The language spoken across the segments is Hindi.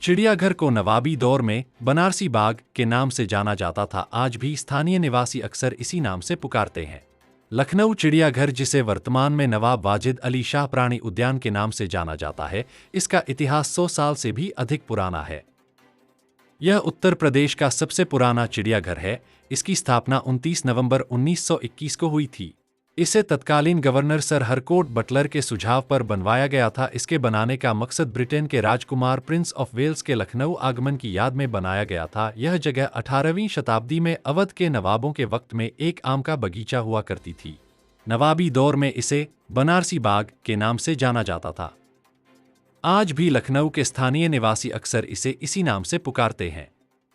चिड़ियाघर को नवाबी दौर में बनारसी बाग के नाम से जाना जाता था। आज भी स्थानीय निवासी अक्सर इसी नाम से पुकारते हैं। लखनऊ चिड़ियाघर, जिसे वर्तमान में नवाब वाजिद अली शाह प्राणी उद्यान के नाम से जाना जाता है, इसका इतिहास 100 साल से भी अधिक पुराना है। यह उत्तर प्रदेश का सबसे पुराना चिड़ियाघर है। इसकी स्थापना 29 नवंबर 1921 को हुई थी। इसे तत्कालीन गवर्नर सर हरकोट बटलर के सुझाव पर बनवाया गया था। इसके बनाने का मकसद ब्रिटेन के राजकुमार प्रिंस ऑफ वेल्स के लखनऊ आगमन की याद में बनाया गया था। यह जगह 18वीं शताब्दी में अवध के नवाबों के वक्त में एक आम का बगीचा हुआ करती थी। नवाबी दौर में इसे बनारसी बाग के नाम से जाना जाता था। आज भी लखनऊ के स्थानीय निवासी अक्सर इसे इसी नाम से पुकारते हैं।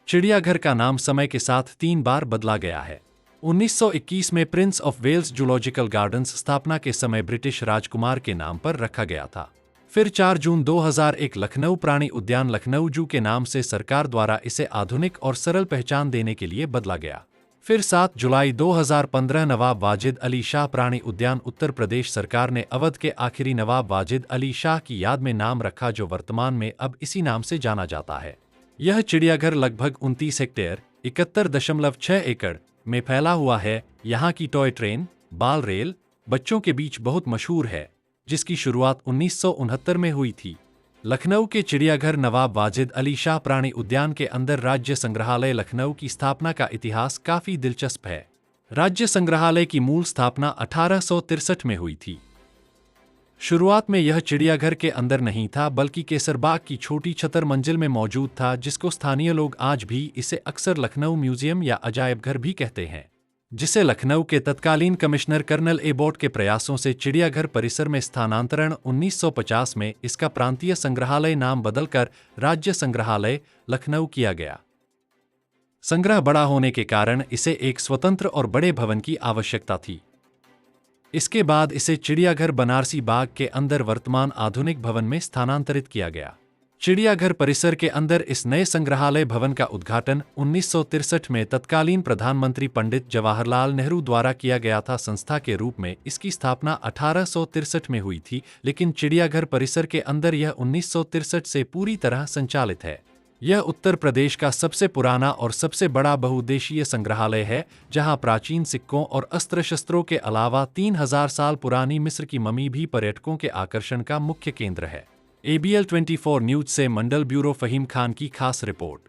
चिड़ियाघर का नाम समय के साथ 3 बार बदला गया है। 1921 में Prince of Wales zoological gardens स्थापना के समय ब्रिटिश राजकुमार के नाम पर रखा गया था। फिर 4 जून 2001 लखनऊ प्राणी उद्यान लखनऊ जू के नाम से सरकार द्वारा इसे आधुनिक और सरल पहचान देने के लिए बदला गया। फिर 7 जुलाई 2015 नवाब वाजिद अली शाह प्राणी उद्यान उत्तर प्रदेश सरकार ने अवध के आखिरी नवाब वाजिद अली शाह की याद में नाम रखा, जो वर्तमान में अब इसी नाम से जाना जाता है। यह चिड़ियाघर लगभग 29 हेक्टेयर 71.6 एकड़ में फैला हुआ है। यहाँ की टॉय ट्रेन, बाल रेल बच्चों के बीच बहुत मशहूर है, जिसकी शुरुआत 1969 में हुई थी। लखनऊ के चिड़ियाघर नवाब वाजिद अली शाह प्राणी उद्यान के अंदर राज्य संग्रहालय लखनऊ की स्थापना का इतिहास काफी दिलचस्प है। राज्य संग्रहालय की मूल स्थापना 1863 में हुई थी। शुरुआत में यह चिड़ियाघर के अंदर नहीं था, बल्कि केसरबाग की छोटी छतर मंजिल में मौजूद था, जिसको स्थानीय लोग आज भी इसे अक्सर लखनऊ म्यूजियम या अजायब घर भी कहते हैं। जिसे लखनऊ के तत्कालीन कमिश्नर कर्नल एबॉट के प्रयासों से चिड़ियाघर परिसर में स्थानांतरण 1950 में इसका प्रांतीय संग्रहालय नाम बदलकर राज्य संग्रहालय लखनऊ किया गया। संग्रह बड़ा होने के कारण इसे एक स्वतंत्र और बड़े भवन की आवश्यकता थी। इसके बाद इसे चिड़ियाघर बनारसी बाग के अंदर वर्तमान आधुनिक भवन में स्थानांतरित किया गया। चिड़ियाघर परिसर के अंदर इस नए संग्रहालय भवन का उद्घाटन 1963 में तत्कालीन प्रधानमंत्री पंडित जवाहरलाल नेहरू द्वारा किया गया था। संस्था के रूप में इसकी स्थापना 1863 में हुई थी, लेकिन चिड़ियाघर परिसर के अंदर यह 1963 से पूरी तरह संचालित है। यह उत्तर प्रदेश का सबसे पुराना और सबसे बड़ा बहुउद्देशीय संग्रहालय है, जहां प्राचीन सिक्कों और अस्त्र शस्त्रों के अलावा 3000 साल पुरानी मिस्र की ममी भी पर्यटकों के आकर्षण का मुख्य केंद्र है। ABL 24 न्यूज से मंडल ब्यूरो फहीम खान की खास रिपोर्ट।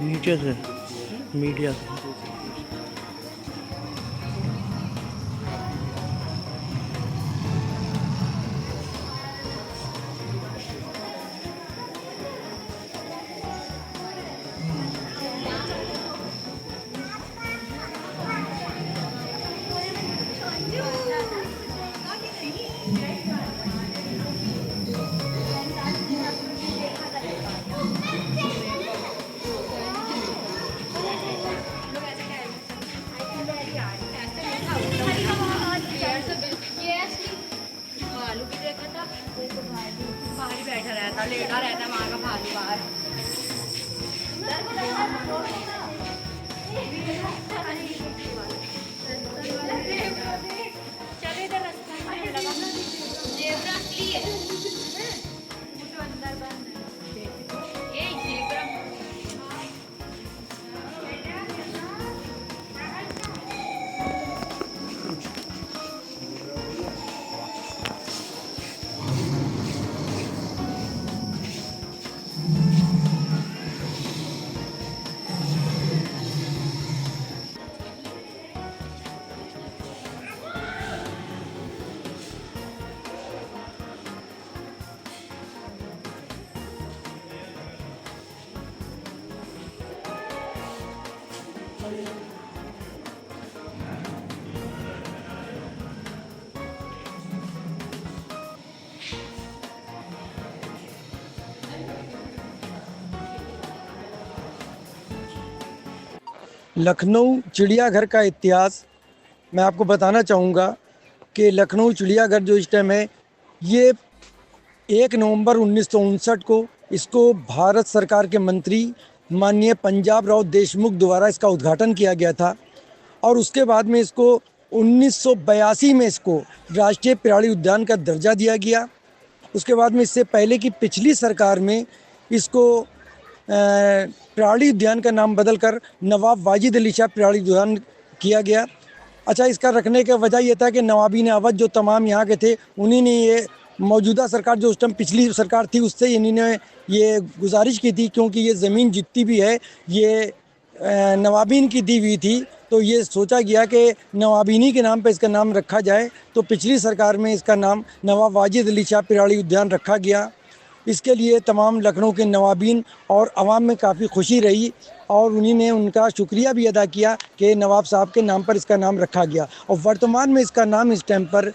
नीचे से मीडिया से। भालू भी देखा था, बाहर ही बैठा रहता, लेटा रहता वहाँ का भालू बाहर। चलो इधर रास्ता लगा, जेब्रा असली है, वो तो अंदर बंद है। ये जेब्रा लखनऊ चिड़ियाघर का इतिहास मैं आपको बताना चाहूँगा कि लखनऊ चिड़ियाघर जो इस टाइम है, ये 1 नवंबर 1959 को इसको भारत सरकार के मंत्री माननीय पंजाब राव देशमुख द्वारा इसका उद्घाटन किया गया था। और उसके बाद में इसको 1982 में इसको राष्ट्रीय प्राणी उद्यान का दर्जा दिया गया। उसके बाद में इससे पहले की पिछली सरकार में इसको प्राणी उद्यान का नाम बदलकर नवाब वाजिद अली शाह प्राणी उद्यान किया गया। अच्छा, इसका रखने का वजह यह था कि नवाबीन अवध जो तमाम यहाँ के थे, उन्हीं ने ये मौजूदा सरकार जो उस टाइम पिछली सरकार थी उससे इन्हीं ने ये गुजारिश की थी, क्योंकि ये ज़मीन जितनी भी है ये नवाबीन की दी हुई थी, तो ये सोचा गया कि नवाबीनी के नाम पे इसका नाम रखा जाए। तो पिछली सरकार में इसका नाम नवाब वाजिद अली शाह प्राणी उद्यान रखा गया। इसके लिए तमाम लखनऊ के नवाबीन और आवाम में काफ़ी खुशी रही और उन्हीं ने उनका शुक्रिया भी अदा किया कि नवाब साहब के नाम पर इसका नाम रखा गया। और वर्तमान में इसका नाम इस टाइम पर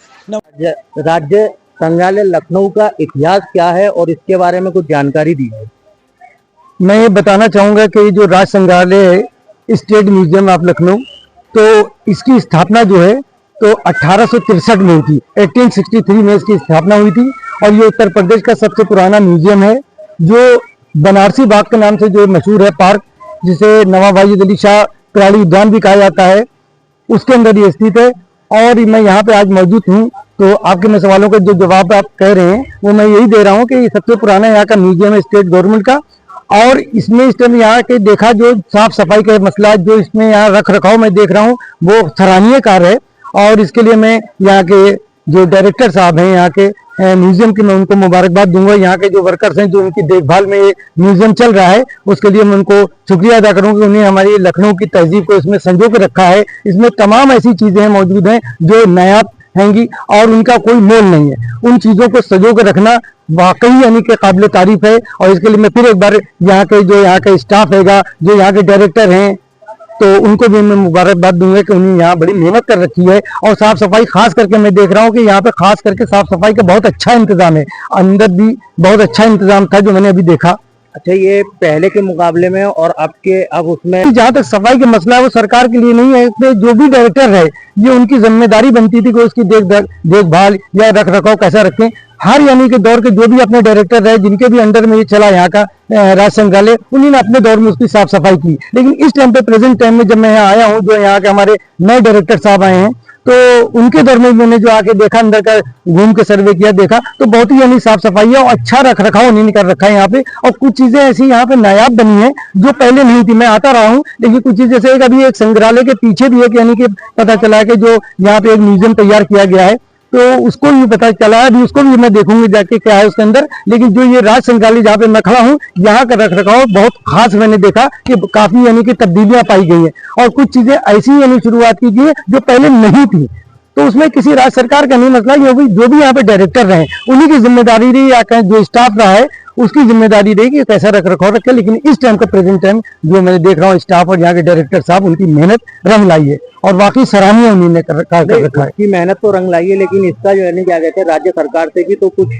राज्य संग्रहालय लखनऊ का इतिहास क्या है और इसके बारे में कुछ जानकारी दी है। मैं ये बताना चाहूँगा कि जो राज संग्रहालय है स्टेट म्यूजियम ऑफ लखनऊ, तो इसकी स्थापना जो है तो 1863 में हुई थी। 1863 में इसकी स्थापना हुई थी और ये उत्तर प्रदेश का सबसे पुराना म्यूजियम है, जो बनारसी बाग के नाम से जो मशहूर है पार्क, जिसे नवाब वाजिद अली शाह प्राणी उद्यान भी कहा जाता है, उसके अंदर ये स्थित है। और मैं यहाँ पे आज मौजूद हूँ, तो आपके मैं सवालों के जो जवाब आप कह रहे हैं वो मैं यही दे रहा हूँ कि ये सबसे पुराना यहाँ का म्यूजियम है स्टेट गवर्नमेंट का। और इसमें इस टाइम यहाँ के देखा जो साफ सफाई का मसला जो इसमें यहाँ रख रखाव मैं देख रहा हूँ वो सराहनीय कार्य है। और इसके लिए मैं यहाँ के जो डायरेक्टर साहब हैं यहाँ के म्यूजियम की, मैं उनको मुबारकबाद दूंगा। यहाँ के जो वर्कर्स हैं जो उनकी देखभाल में ये म्यूजियम चल रहा है, उसके लिए मैं उनको शुक्रिया अदा करूंगा कि उन्हें हमारी लखनऊ की तहजीब को इसमें संजो के रखा है। इसमें तमाम ऐसी चीजें हैं मौजूद हैं जो नायाब हैंगी और उनका कोई मोल नहीं है। उन चीजों को संजो के रखना वाकई यानी कि काबिल तारीफ है। और इसके लिए मैं फिर एक बार यहाँ के जो यहाँ का स्टाफ हैगा, जो यहाँ के डायरेक्टर हैं, तो उनको भी मैं मुबारकबाद दूंगा कि उन्होंने यहाँ बड़ी मेहनत कर रखी है। और साफ सफाई खास करके मैं देख रहा हूँ कि यहाँ पे खास करके साफ सफाई का बहुत अच्छा इंतजाम है। अंदर भी बहुत अच्छा इंतजाम था जो मैंने अभी देखा। अच्छा, ये पहले के मुकाबले में और आपके अब उसमें जहाँ तक सफाई का मसला है वो सरकार के लिए नहीं है, इसमें जो भी डायरेक्टर है ये उनकी जिम्मेदारी बनती थी कि उसकी देखभाल या रख रखाव कैसा रखें। हर यानी के दौर के जो भी अपने डायरेक्टर रहे जिनके भी अंडर में ये चला यहाँ का राज संग्रहालय, उन्होंने अपने दौर में उसकी साफ सफाई की। लेकिन इस टाइम पे प्रेजेंट टाइम में जब मैं यहाँ आया हूँ, जो यहाँ के हमारे नए डायरेक्टर साहब आए हैं, तो उनके दौर में मैंने जो आके देखा, अंदर का घूम के सर्वे किया, देखा तो बहुत ही यानी साफ सफाई है और अच्छा रख रखाव उन्होंने कर रखा है यहाँ पे। और कुछ चीजें ऐसी यहाँ पे नायाब बनी है जो पहले नहीं थी। मैं आता रहा हूँ, लेकिन कुछ चीजें जैसे अभी एक संग्रहालय के पीछे भी एक यानी कि पता चला है कि जो यहाँ पे एक म्यूजियम तैयार किया गया है, तो उसको भी पता चला, अभी उसको भी मैं देखूंगी जाके क्या है उसके अंदर। लेकिन जो ये राज संग्रहालय जहाँ पे मैं खड़ा हूँ, यहाँ का रख रखाव बहुत खास मैंने देखा कि काफी यानी कि तब्दीलियां पाई गई है और कुछ चीजें ऐसी यानी शुरुआत की गई है जो पहले नहीं थी। तो उसमें किसी राज्य सरकार का नहीं मसला, ये भी जो भी यहाँ पे डायरेक्टर रहे उन्हीं की जिम्मेदारी रही, या कहें जो स्टाफ रहा है उसकी जिम्मेदारी रही कि कैसा रख रखाव रखे। लेकिन इस टाइम का प्रेजेंट टाइम जो मैं देख रहा हूँ, स्टाफ और यहाँ के डायरेक्टर साहब उनकी मेहनत रंग लाई है और वाकई सराहनीय उन्होंने कर रखा है। की मेहनत तो रंग लाई है, लेकिन इसका जो है ना क्या कहते हैं, राज्य सरकार से भी तो कुछ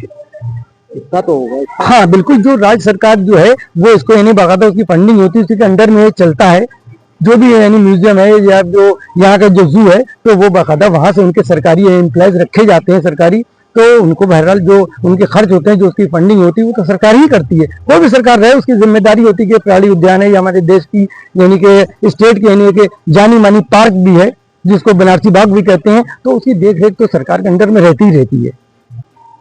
इसका तो होगा। हाँ बिल्कुल, जो राज्य सरकार जो है वो इसको यानी बाकायदा उसकी फंडिंग होती है, उसी के अंडर में ये चलता है। जो भी यानी म्यूजियम है या जो यहाँ का जो जू है, तो वो बाकायदा वहां से उनके सरकारी एम्प्लॉयज रखे जाते हैं सरकारी, तो उनको बहरहाल जो उनके खर्च होते हैं, जो उसकी फंडिंग होती है, वो तो सरकार ही करती है। कोई भी सरकार रहे उसकी जिम्मेदारी होती है कि प्राणी उद्यान है या हमारे देश की यानी कि स्टेट की यानी कि जानी मानी पार्क भी है जिसको बनारसी बाग भी कहते हैं, तो उसकी देख रेख तो सरकार के अंडर में रहती ही रहती है।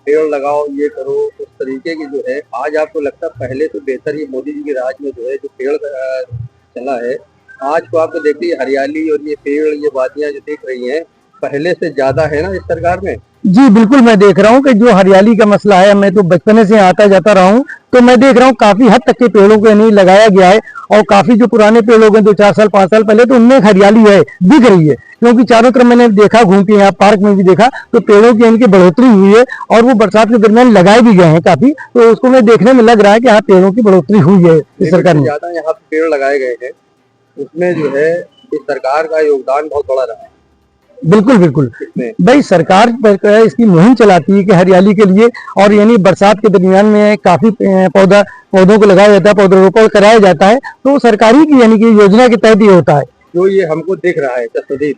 पेड़ लगाओ, ये करो, उस तरीके की जो है आज आपको लगता है पहले तो बेहतर ये मोदी जी के राज में जो है जो पेड़ चला है, आज को आपको देखिए हरियाली और ये पेड़ ये वादियां जो दिख रही हैं पहले से ज्यादा है ना इस सरकार में। जी बिल्कुल, मैं देख रहा हूँ कि जो हरियाली का मसला है, मैं तो बचपन से आता जाता रहा हूँ, तो मैं देख रहा हूँ काफी हद तक के पेड़ों को नहीं लगाया गया है और काफी जो पुराने पेड़ हो गए 2-4 साल 5 साल पहले, तो उनमें हरियाली है दिख रही है, क्योंकि चारों तरफ मैंने देखा घूम के, यहाँ पार्क में भी देखा तो पेड़ों की इनकी बढ़ोतरी हुई है और वो बरसात के दरमियान लगाए भी गए हैं काफी, तो उसको मैं देखने में लग रहा है कि यहाँ पेड़ों की बढ़ोतरी हुई है इस सरकार में। ज्यादा यहाँ पे पेड़ लगाए गए हैं, उसमें जो है इस सरकार का योगदान बहुत बड़ा रहा है। बिल्कुल बिल्कुल भाई, सरकार इसकी मुहिम चलाती है कि हरियाली के लिए, और यानी बरसात के दरमियान में काफी पौधों को लगाया जाता है, पौधरोपण कराया जाता है, तो सरकारी की यानी कि योजना के तहत ये होता है। जो ये हमको दिख रहा है चश्मदीद,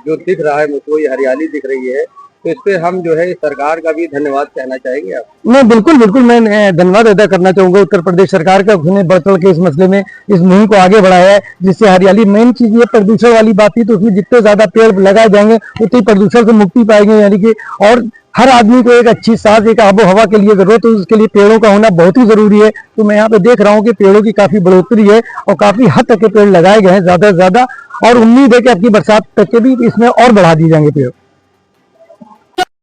जो दिख रहा है मुझको ये हरियाली दिख रही है, तो इस पे हम जो है सरकार का भी धन्यवाद कहना चाहेंगे आप। नहीं बिल्कुल बिल्कुल, मैं धन्यवाद अदा करना चाहूंगा उत्तर प्रदेश सरकार का, उसने बढ़ चढ़ के इस मसले में इस मुहिम को आगे बढ़ाया है, जिससे हरियाली, मेन चीज ये प्रदूषण वाली बात थी, तो उसमें जितने ज्यादा पेड़ लगाए जाएंगे उतनी प्रदूषण से मुक्ति पाएंगे, यानी कि और हर आदमी को एक अच्छी सांस, एक आबो हवा के लिए जरूरत है, तो उसके लिए पेड़ों का होना बहुत ही जरूरी है। तो मैं यहाँ पे देख रहा हूँ कि पेड़ों की काफी बढ़ोतरी है और काफी हद तक के पेड़ लगाए गए हैं ज्यादा से ज्यादा, और उम्मीद है कि आपकी बरसात तक के भी इसमें और बढ़ा दिए जाएंगे पेड़।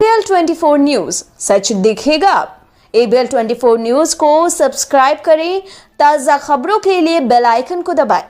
ABL 24 न्यूज, सच दिखेगा। ABL 24 न्यूज को सब्सक्राइब करें, ताजा खबरों के लिए बेल आइकन को दबाएं।